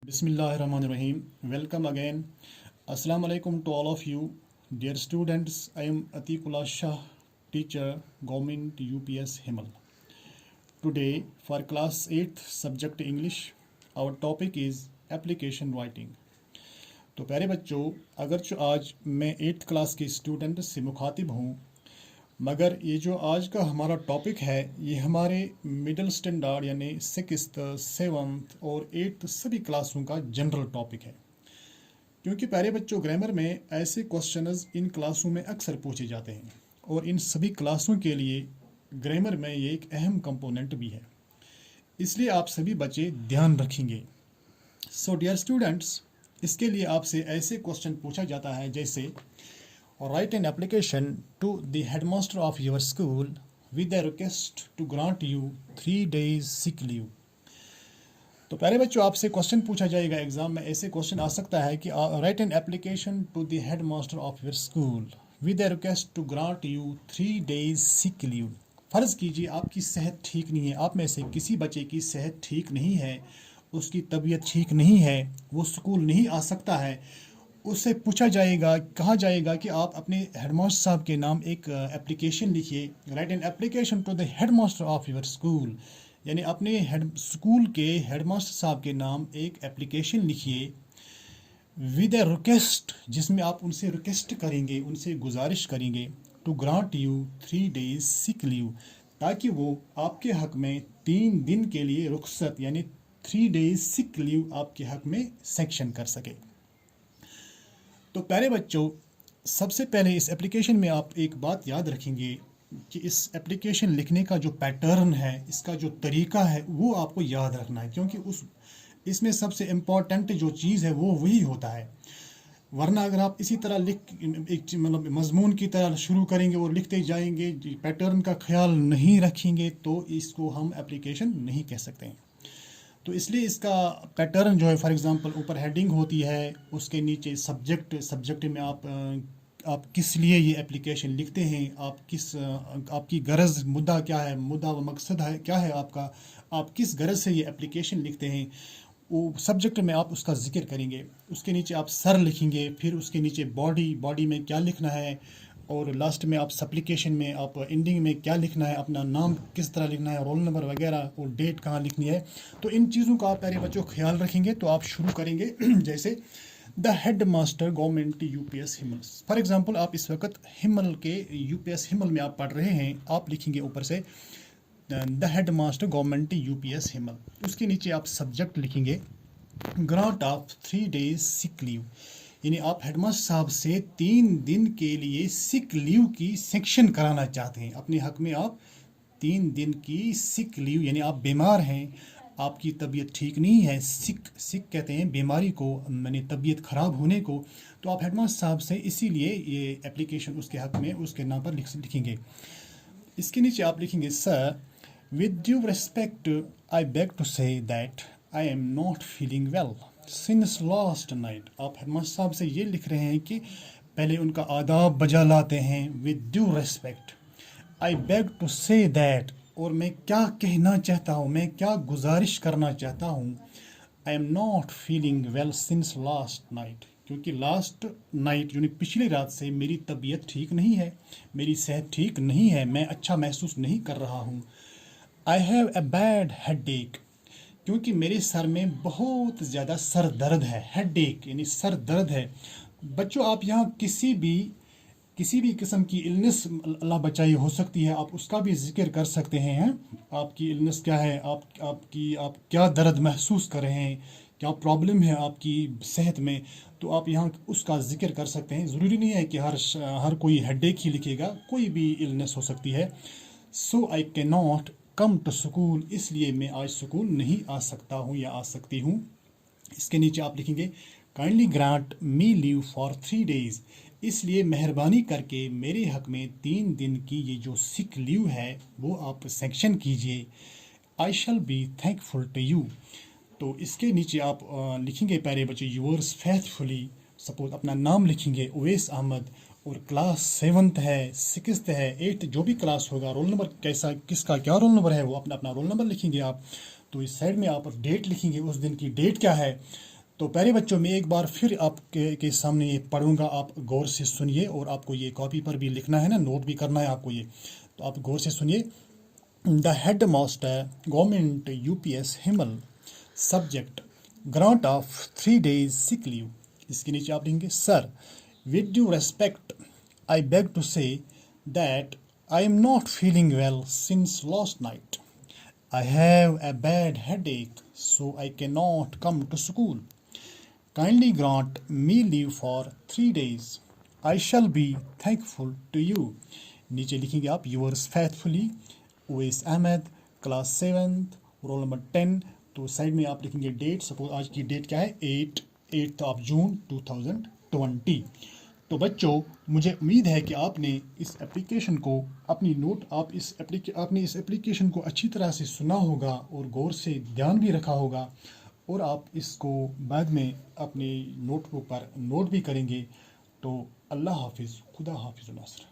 Bismillahirrahmanirrahim. Welcome again. Assalamu alaikum to all of you. Dear students, I am Atiqullah Shah, teacher, Government UPS Himal. Today, for class 8th subject English, our topic is application writing. तो प्यारे बच्चों, अगरचो आज मैं 8th class के student से मुखातिब हूँ, मगर ये जो आज का हमारा टॉपिक है ये हमारे मिडिल स्टैंडर्ड यानी 6th, 7th और 8th सभी क्लासों का जनरल टॉपिक है। क्योंकि प्यारे बच्चों, ग्रामर में ऐसे क्वेश्चंस इन क्लासों में अक्सर पूछे जाते हैं और इन सभी क्लासों के लिए ग्रामर में ये एक अहम कंपोनेंट भी है, इसलिए आप सभी बच्चे ध्यान रखेंगे। सो डियर स्टूडेंट्स, इसके लिए आपसे ऐसे क्वेश्चन पूछा जाता है जैसे write an application to the headmaster of your school with a request to grant you 3 days sick leave। तो प्यारे बच्चों, आपसे क्वेश्चन पूछा जाएगा एग्जाम में, ऐसे क्वेश्चन आ सकता है कि write an application to the headmaster of your school with a request to grant you 3 days sick leave। फ़र्ज़ कीजिए आपकी सेहत ठीक नहीं है, आप में से किसी बच्चे की सेहत ठीक नहीं है, उसकी तबीयत ठीक नहीं है, वो स्कूल नहीं आ सकता है। उससे पूछा जाएगा, कहा जाएगा कि आप अपने हेडमास्टर साहब के नाम एक एप्लीकेशन लिखिए। Write an application to the headmaster of your school, यानी अपने स्कूल के हेडमास्टर साहब के नाम एक एप्लीकेशन लिखिए विद ए रिक्वेस्ट, जिसमें आप उनसे रिक्वेस्ट करेंगे, उनसे गुजारिश करेंगे to grant you 3 days sick leave, ताकि वो आपके हक में 3 दिन के लिए रुख्सत यानी 3 days सिक लीव आपके हक में सेक्शन कर सके। तो प्यारे बच्चों, सबसे पहले इस एप्लीकेशन में आप एक बात याद रखेंगे कि इस एप्लीकेशन लिखने का जो पैटर्न है, इसका जो तरीका है, वो आपको याद रखना है, क्योंकि इसमें सबसे इम्पॉर्टेंट जो चीज़ है वो वही होता है। वरना अगर आप इसी तरह एक मतलब मजमून की तरह शुरू करेंगे और लिखते जाएंगे, पैटर्न का ख्याल नहीं रखेंगे, तो इसको हम एप्लीकेशन नहीं कह सकते हैं। तो इसलिए इसका पैटर्न जो है, फॉर एग्जांपल ऊपर हेडिंग होती है, उसके नीचे सब्जेक्ट में आप किस लिए ये एप्लीकेशन लिखते हैं, आपकी गरज, मुद्दा क्या है, मुद्दा व मकसद है क्या है आपका, आप किस गरज से ये एप्लीकेशन लिखते हैं, वो सब्जेक्ट में आप उसका जिक्र करेंगे। उसके नीचे आप सर लिखेंगे, फिर उसके नीचे बॉडी में क्या लिखना है, और लास्ट में आप सप्लीकेशन में आप एंडिंग में क्या लिखना है, अपना नाम किस तरह लिखना है, रोल नंबर वगैरह और डेट कहाँ लिखनी है। तो इन चीज़ों का आप प्यारे बच्चों ख्याल रखेंगे। तो आप शुरू करेंगे जैसे the headmaster government UPS Himal. For example आप इस वक्त हिमल के यूपीएस हिमल में आप पढ़ रहे हैं, आप लिखेंगे ऊपर से the headmaster government UPS Himal. उसके नीचे आप सब्जेक्ट लिखेंगे grant of 3 days sick leave, यानी आप हेडमास्टर साहब से 3 दिन के लिए सिक लीव की सेक्शन कराना चाहते हैं। अपने हक में आप 3 दिन की सिक लीव, यानी आप बीमार हैं, आपकी तबीयत ठीक नहीं है, सिक कहते हैं बीमारी को, यानी तबीयत ख़राब होने को। तो आप हेडमास्टर साहब से इसीलिए ये एप्लीकेशन उसके हक में उसके नाम पर लिखेंगे। इसके नीचे आप लिखेंगे sir, with due respect I beg to say that I am not feeling well since last night. आप हेडमास्टर साहब से ये लिख रहे हैं कि पहले उनका आदाब बजा लाते हैं, with due respect I beg to say that, और मैं क्या कहना चाहता हूँ, मैं क्या गुजारिश करना चाहता हूँ, आई am not feeling well since last night, क्योंकि लास्ट नाइट यानी पिछली रात से मेरी तबीयत ठीक नहीं है, मेरी सेहत ठीक नहीं है, मैं अच्छा महसूस नहीं कर रहा हूँ। I have a bad headache, क्योंकि मेरे सर में बहुत ज़्यादा सर दर्द है। हेडेक यानी सर दर्द है। बच्चों, आप यहाँ किसी भी किस्म की इलनेस, अल्लाह बचाई, हो सकती है, आप उसका भी जिक्र कर सकते हैं। आपकी इलनेस क्या है, आप क्या दर्द महसूस कर रहे हैं, क्या प्रॉब्लम है आपकी सेहत में, तो आप यहाँ उसका जिक्र कर सकते हैं। ज़रूरी नहीं है कि हर कोई हेडेक ही लिखेगा, कोई भी इलनेस हो सकती है। So I can not come to school, इसलिए मैं आज स्कूल नहीं आ सकता हूँ या आ सकती हूँ। इसके नीचे आप लिखेंगे kindly grant me leave for 3 days, इसलिए मेहरबानी करके मेरे हक में 3 दिन की ये जो सिक लीव है वो आप सेक्शन कीजिए। I shall be thankful to you. तो इसके नीचे आप लिखेंगे प्यारे बच्चे योर्स फेथफुली, सपोज अपना नाम लिखेंगे उवैस अहमद, और क्लास 7th है, 6th है, 8th जो भी क्लास होगा, रोल नंबर किसका क्या रोल नंबर है वो अपना रोल नंबर लिखेंगे आप। तो इस साइड में आप डेट लिखेंगे, उस दिन की डेट क्या है, तो प्यारे बच्चों, मैं एक बार फिर आपके के सामने ये पढ़ूंगा, आप गौर से सुनिए और आपको ये कॉपी पर भी लिखना है ना, नोट भी करना है आपको ये, तो आप गौर से सुनिए। The headmaster government UPS Himal, subject grant of 3 days sick leave. इसके नीचे आप लिखेंगे, sir with due respect I beg to say that I am not feeling well since last night. I have a bad headache, so I cannot come to school. Kindly grant me leave for 3 days. I shall be thankful to you. नीचे लिखेंगे आप yours faithfully Uwais Ahmad, class 7th, roll number 10। तो side में आप लिखेंगे date, suppose आज की date क्या है, 8 ऑफ जून 2020। तो बच्चों, मुझे उम्मीद है कि आपने इस एप्लीकेशन को अपनी नोट आपने इस एप्लीकेशन को अच्छी तरह से सुना होगा और गौर से ध्यान भी रखा होगा, और आप इसको बाद में अपने नोटबुक पर नोट भी करेंगे। तो अल्लाह हाफिज़, खुदा हाफिज़ नासर।